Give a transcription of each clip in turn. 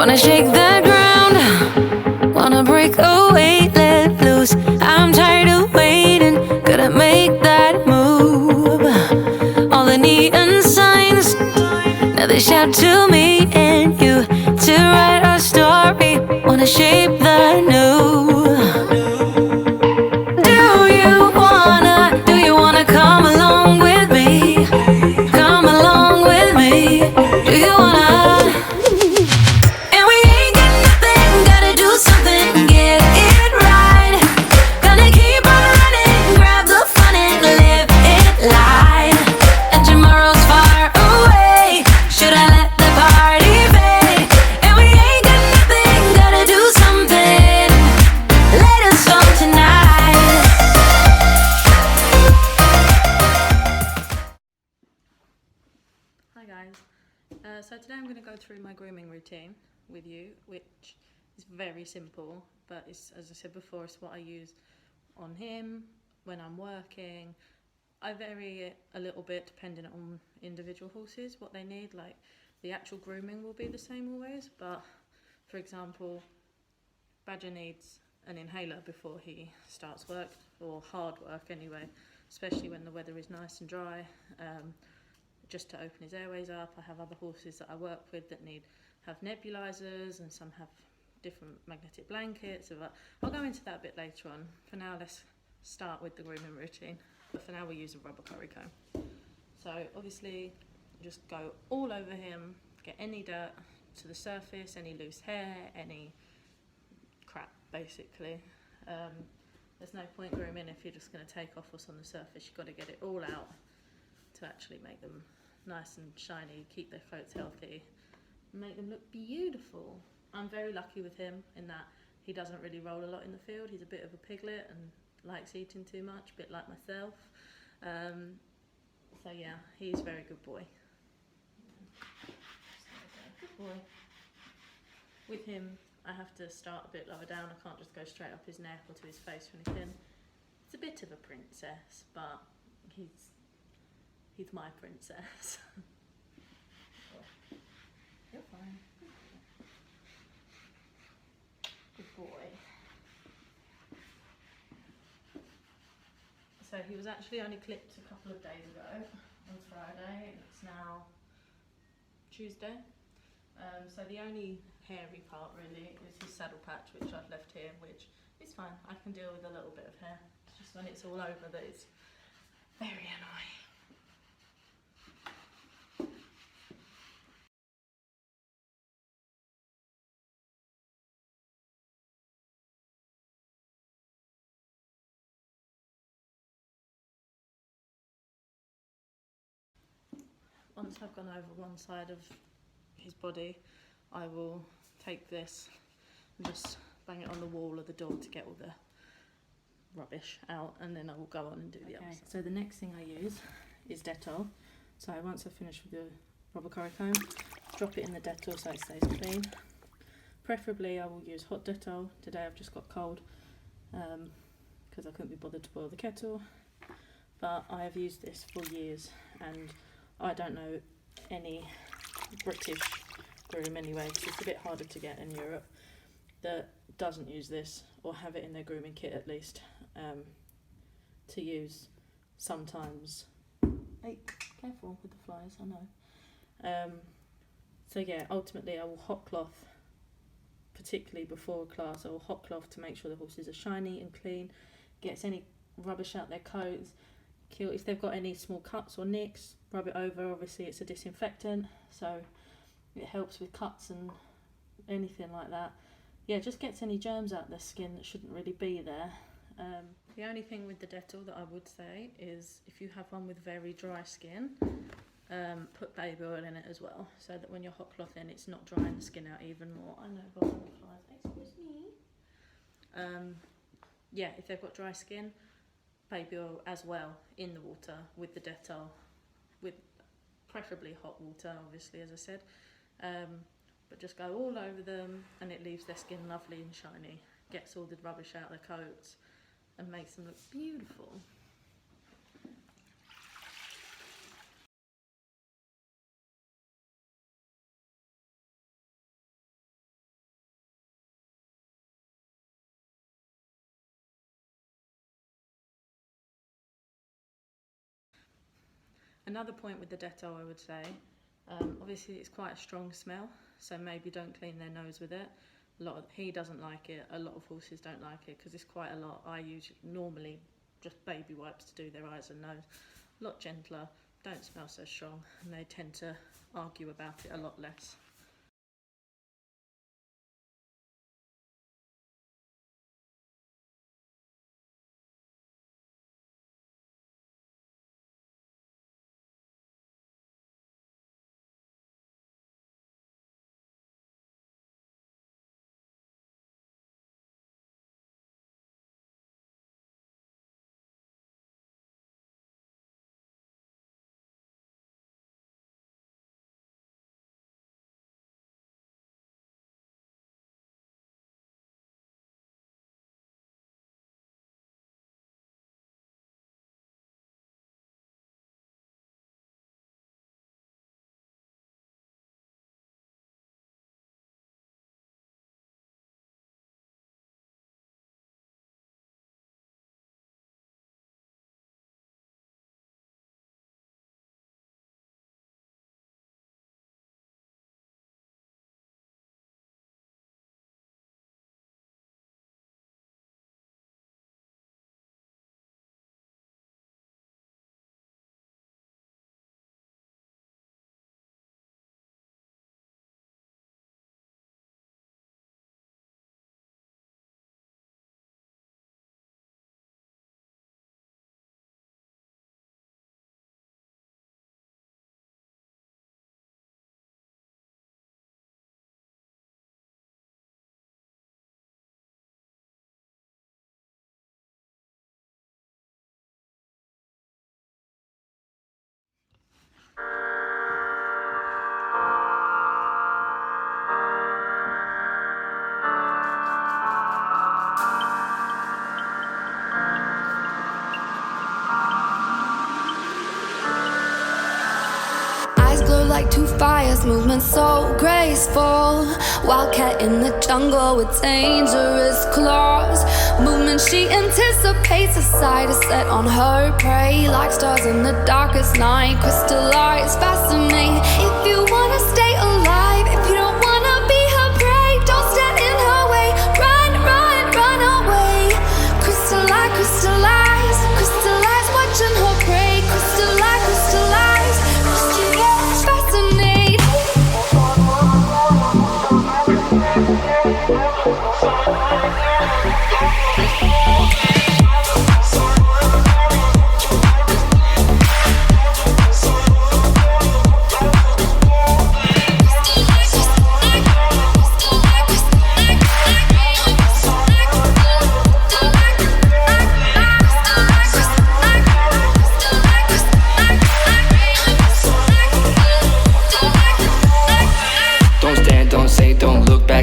Wanna shake the ground, wanna break away, let loose. I'm tired of waiting, gotta make that move. All the neon signs, now they shout to me and you to write our story, wanna shape the new. Do you wanna come along with me? Come along with me. Do you wanna? And we ain't got nothing, gotta do something, get it right. Gonna keep on running, grab the fun and live it light. And tomorrow's far away, should I let the party fade? And we ain't got nothing, gotta do something, let us on tonight. Hi guys, so today I'm going to go through my grooming routine with you, which is very simple, but it's, as I said before, it's what I use on him when I'm working. I vary it a little bit depending on individual horses, what they need. Like the actual grooming will be the same always, but for example, Badger needs an inhaler before he starts work, or hard work anyway, especially when the weather is nice and dry. Just to open his airways up. I have other horses that I work with that have nebulizers, and some have different magnetic blankets. But I'll go into that a bit later on. For now, let's start with the grooming routine. But for now, we'll use a rubber curry comb. So obviously, just go all over him, get any dirt to the surface, any loose hair, any crap, basically. There's no point grooming if you're just going to take off what's on the surface. You've got to get it all out to actually make them nice and shiny, keep their coats healthy, make them look beautiful. I'm very lucky with him in that he doesn't really roll a lot in the field. He's a bit of a piglet and likes eating too much, a bit like myself. So yeah, he's a very good boy. Good boy. With him, I have to start a bit lower down. I can't just go straight up his neck or to his face or anything. It's a bit of a princess, but he's my princess. You're fine. Good boy. So he was actually only clipped a couple of days ago on Friday. It's now Tuesday. So the only hairy part really is his saddle patch, which I've left here, which is fine. I can deal with a little bit of hair. It's just when it's all over that it's very annoying. Once I've gone over one side of his body, I will take this and just bang it on the wall of the door to get all the rubbish out, and then I will go on and do the other side. So the next thing I use is Dettol. So once I've finished with the rubber curry comb, drop it in the Dettol so it stays clean. Preferably I will use hot Dettol. Today I've just got cold because I couldn't be bothered to boil the kettle, but I have used this for years, and I don't know any British groom anyway, because it's a bit harder to get in Europe, that doesn't use this, or have it in their grooming kit at least, to use sometimes. Hey, careful with the flies, I know. So yeah, ultimately I will hot cloth, particularly before a class. I will hot cloth to make sure the horses are shiny and clean, gets any rubbish out their coats. If they've got any small cuts or nicks, rub it over. Obviously it's a disinfectant, so it helps with cuts and anything like that. Yeah, just gets any germs out their skin that shouldn't really be there. The only thing with the Dettol that I would say is if you have one with very dry skin, put baby oil in it as well, so that when you're hot clothing it's not drying the skin out even more. I know, butterflies, excuse me. Yeah, if they've got dry skin, baby oil as well in the water with the Dettol, with preferably hot water, obviously, as I said. But just go all over them, and it leaves their skin lovely and shiny, gets all the rubbish out of their coats and makes them look beautiful. Another point with the Dettol, I would say, obviously it's quite a strong smell, so maybe don't clean their nose with it. He doesn't like it, a lot of horses don't like it because it's quite a lot. I normally just baby wipes to do their eyes and nose. A lot gentler, don't smell so strong, and they tend to argue about it a lot less. Like two fires, movement so graceful. Wildcat in the jungle with dangerous claws. Movement she anticipates, a sight is set on her prey. Like stars in the darkest night, crystallized, fascinate. If you wanna stay alive, if you don't wanna be her prey, don't stand in her way. Run, run, run away. Crystallize, crystallize, crystallize, watching her prey. Crystallize, crystallize, crystallize, fascinate.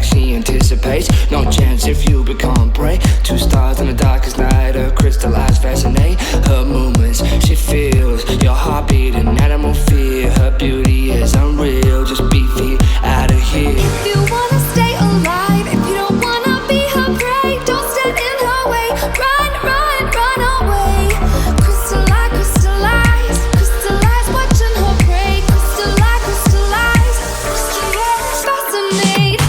She anticipates no chance if you become prey. Two stars in the darkest night, her crystallized fascinate. Her movements she feels, your heartbeat an animal fear. Her beauty is unreal, just be feet out of here. If you wanna stay alive, if you don't wanna be her prey, don't stand in her way. Run, run, run away. Crystallize, crystallize, crystallize, watching her prey. Crystallize, crystallize, crystallize, fascinate.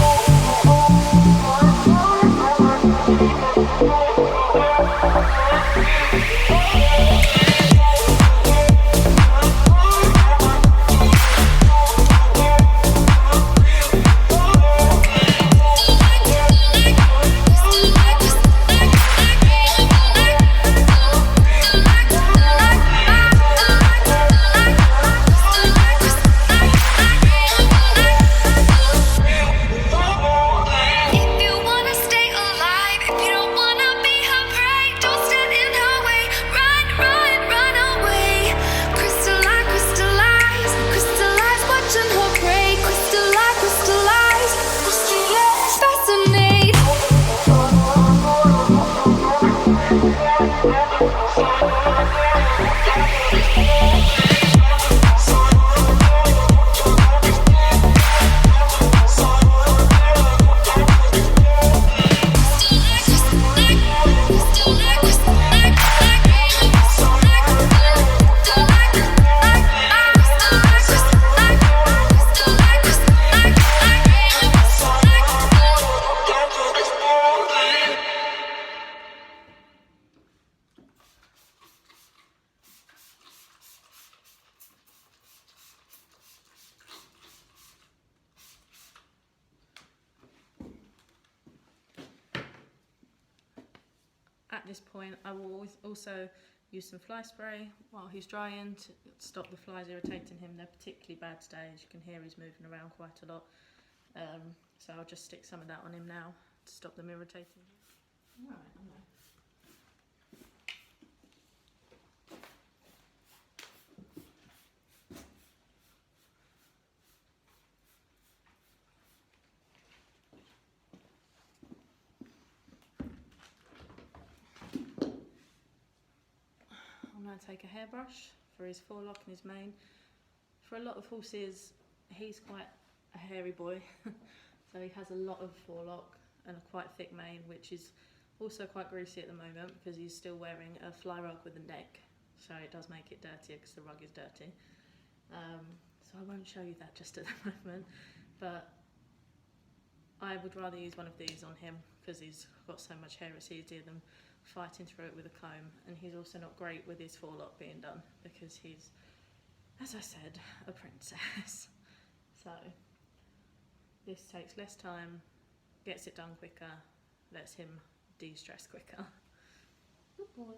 at this point I will also use some fly spray while he's drying to stop the flies irritating him. They're particularly bad today, as you can hear he's moving around quite a lot. So I'll just stick some of that on him now to stop them irritating him. Alright, I know. I'm going to take a hairbrush for his forelock and his mane. For a lot of horses, he's quite a hairy boy, so he has a lot of forelock and a quite thick mane, which is also quite greasy at the moment because he's still wearing a fly rug with a neck, so it does make it dirtier because the rug is dirty. So I won't show you that just at the moment, but I would rather use one of these on him because he's got so much hair it's easier than fighting through it with a comb, and he's also not great with his forelock being done because he's, as I said, a princess. So this takes less time, gets it done quicker, lets him de-stress quicker. Good boy.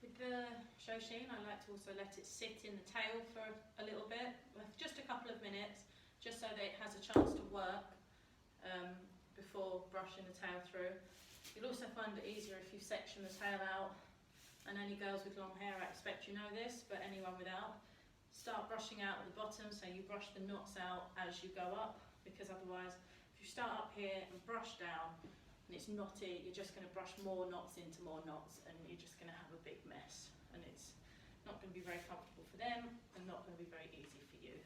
With the Shoshin, I like to also let it sit in the tail for a little bit, just a couple of minutes, just so that it has a chance to work before brushing the tail through. You'll also find it easier if you section the tail out, and any girls with long hair, I expect you know this, but anyone without, start brushing out at the bottom, so you brush the knots out as you go up, because otherwise, if you start up here and brush down, and it's knotty, you're just going to brush more knots into more knots, and you're just going to have a big mess, and it's not going to be very comfortable for them and not going to be very easy for you.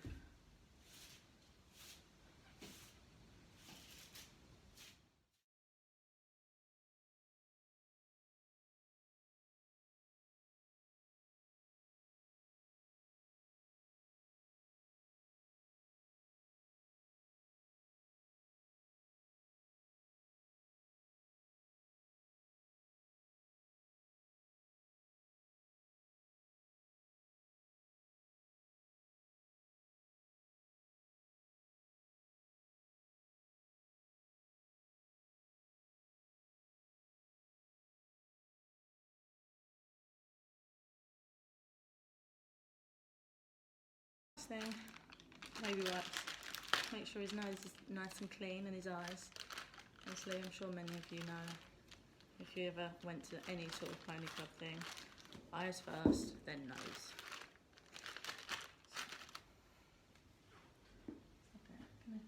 Thing, baby wipes. Make sure his nose is nice and clean and his eyes. Obviously, I'm sure many of you know, if you ever went to any sort of pony club thing, eyes first, then nose. Okay, come here.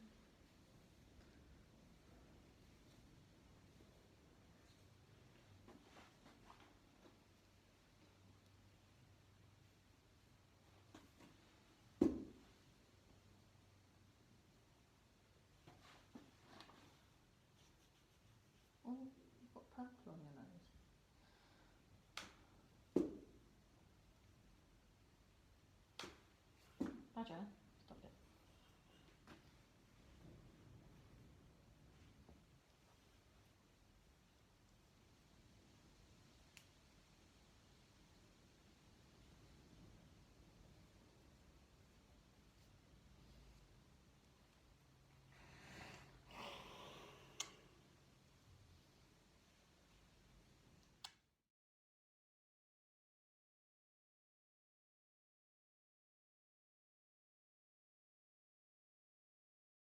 Oh, you've got purple on your nose. Badger?